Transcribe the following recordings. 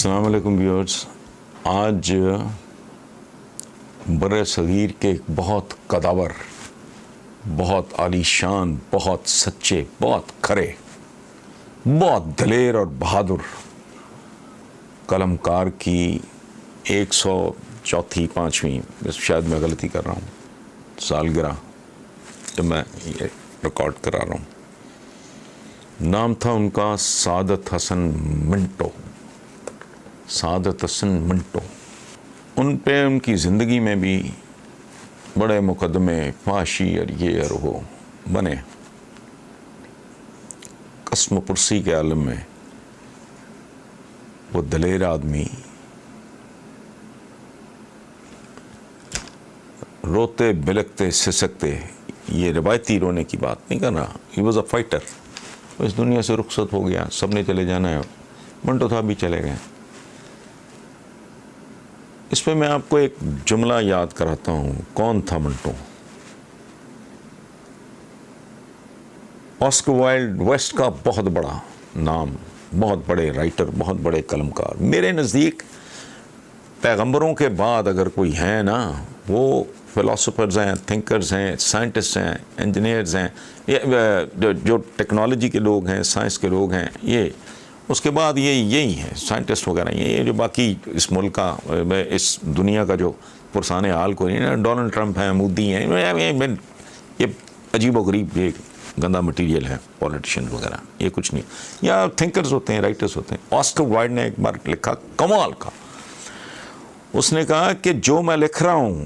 السلام علیکم ویورز. آج بر صغیر کے ایک بہت قداور، بہت عالی شان، بہت سچے، بہت کھرے، بہت دلیر اور بہادر قلمکار کی 104 شاید میں غلطی کر رہا ہوں، سالگرہ جب میں یہ ریکارڈ کرا رہا ہوں. نام تھا ان کا سعادت حسن منٹو. سعادت حسن منٹو. ان پہ ان کی زندگی میں بھی بڑے مقدمے، فحاشی اور یہ اور وہ بنے. قسم پرسی کے عالم میں وہ دلیر آدمی روتے بلکتے سسکتے، یہ روایتی رونے کی بات نہیں کر رہا. He was a fighter. اس دنیا سے رخصت ہو گیا، سب نے چلے جانا ہے، منٹو صاحب بھی چلے گئے. اس پہ میں آپ کو ایک جملہ یاد کراتا ہوں. کون تھا منٹو؟ آسکر وائلڈ ویسٹ کا بہت بڑا نام، بہت بڑے رائٹر، بہت بڑے قلمکار. میرے نزدیک پیغمبروں کے بعد اگر کوئی ہے نا، وہ فلاسفرز ہیں، تھنکرز ہیں، سائنٹسٹ ہیں، انجینئرز ہیں، جو ٹیکنالوجی کے لوگ ہیں، سائنس کے لوگ ہیں. یہ اس کے بعد یہی ہیں سائنٹسٹ وغیرہ. یہ جو باقی اس ملک کا، اس دنیا کا جو پرسان حال کو نہیں نا، ڈونلڈ ٹرمپ ہیں، مودی ہیں، یہ عجیب و غریب، یہ گندا مٹیریل ہے پولیٹیشین وغیرہ. یہ کچھ نہیں. یا تھنکرز ہوتے ہیں، رائٹرز ہوتے ہیں. آسکر وائلڈ نے ایک بار لکھا کمال کا. اس نے کہا کہ جو میں لکھ رہا ہوں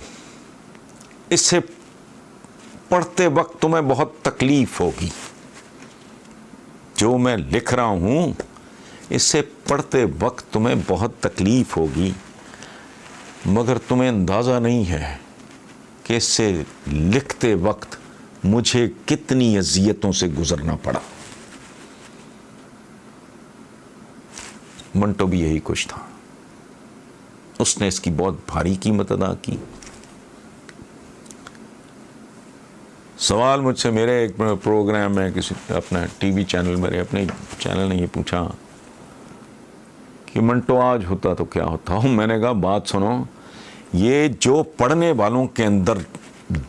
اس سے پڑھتے وقت تمہیں بہت تکلیف ہوگی. جو میں لکھ رہا ہوں اس سے پڑھتے وقت تمہیں بہت تکلیف ہوگی، مگر تمہیں اندازہ نہیں ہے کہ اس سے لکھتے وقت مجھے کتنی اذیتوں سے گزرنا پڑا. منٹو بھی یہی کچھ تھا. اس نے اس کی بہت بھاری قیمت ادا کی. سوال مجھ سے میرے ایک پروگرام میں کسی اپنا ٹی وی چینل، میرے اپنے چینل نے یہ پوچھا کہ منٹو آج ہوتا تو کیا ہوتا. میں نے کہا بات سنو، یہ جو پڑھنے والوں کے اندر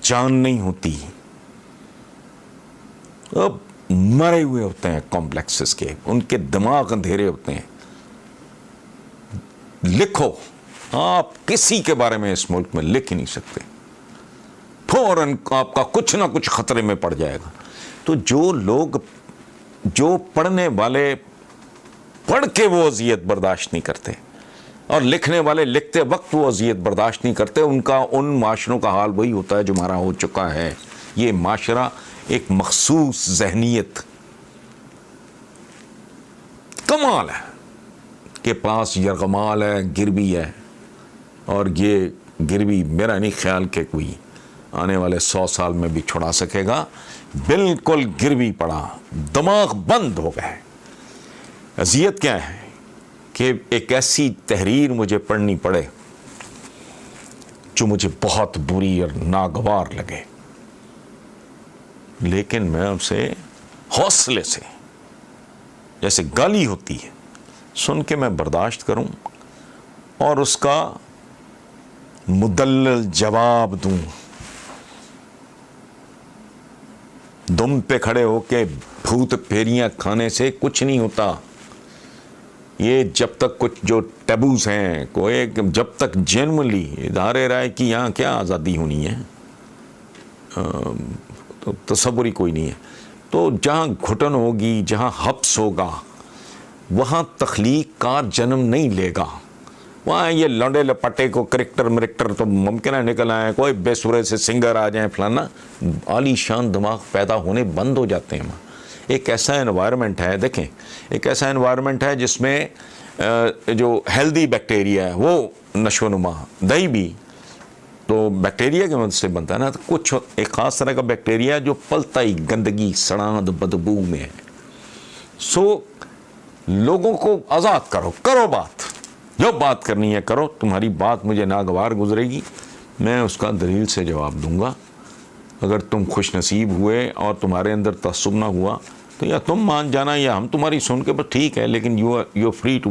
جان نہیں ہوتی، اب مرے ہوئے ہوتے ہیں کمپلیکسز کے، ان کے دماغ اندھیرے ہوتے ہیں. لکھو، آپ کسی کے بارے میں اس ملک میں لکھ ہی نہیں سکتے، فوراً آپ کا کچھ نہ کچھ خطرے میں پڑ جائے گا. تو جو لوگ، جو پڑھنے والے پڑھ کے وہ اذیت برداشت نہیں کرتے، اور لکھنے والے لکھتے وقت وہ اذیت برداشت نہیں کرتے، ان معاشروں کا حال وہی ہوتا ہے جو ہمارا ہو چکا ہے. یہ معاشرہ ایک مخصوص ذہنیت کمال ہے کے پاس یرغمال ہے، گروی ہے. اور یہ گروی میرا نہیں خیال کہ کوئی آنے والے 100 سال میں بھی چھڑا سکے گا. بالکل گروی پڑا، دماغ بند ہو گئے. اذیت کیا ہے کہ ایک ایسی تحریر مجھے پڑھنی پڑے جو مجھے بہت بری اور ناگوار لگے، لیکن میں اسے حوصلے سے، جیسے گالی ہوتی ہے، سن کے میں برداشت کروں اور اس کا مدلل جواب دوں. دم پہ کھڑے ہو کے بھوت پھیریاں کھانے سے کچھ نہیں ہوتا. یہ جب تک کچھ جو ٹیبوز ہیں، کوئی جب تک جنرلی اظہار رائے کی یہاں کیا آزادی ہونی ہے، تو تصور ہی کوئی نہیں ہے. تو جہاں گھٹن ہوگی، جہاں حبس ہوگا، وہاں تخلیق کار جنم نہیں لے گا. وہاں یہ لونڈے لپٹے کو کریکٹر تو ممکن ہے نکل آئے، کوئی بے سورے سے سنگر آ جائیں، فلانا. عالی شان دماغ پیدا ہونے بند ہو جاتے ہیں. ایک ایسا انوائرمنٹ ہے، دیکھیں، ایک ایسا انوائرمنٹ ہے جس میں جو ہیلدی بیکٹیریا ہے وہ نشو و نما. دہی بھی تو بیکٹیریا کی مدد سے بنتا ہے نا. تو کچھ ایک خاص طرح کا بیکٹیریا جو پلتا ہی گندگی، سڑاند، بدبو میں ہے. سو لوگوں کو آزاد کرو بات، جو بات کرنی ہے کرو. تمہاری بات مجھے ناگوار گزرے گی، میں اس کا دلیل سے جواب دوں گا. اگر تم خوش نصیب ہوئے اور تمہارے اندر تعصب نہ ہوا تو یا تم مان جانا یا ہم تمہاری سن کے بس ٹھیک ہے، لیکن یو آر فری ٹو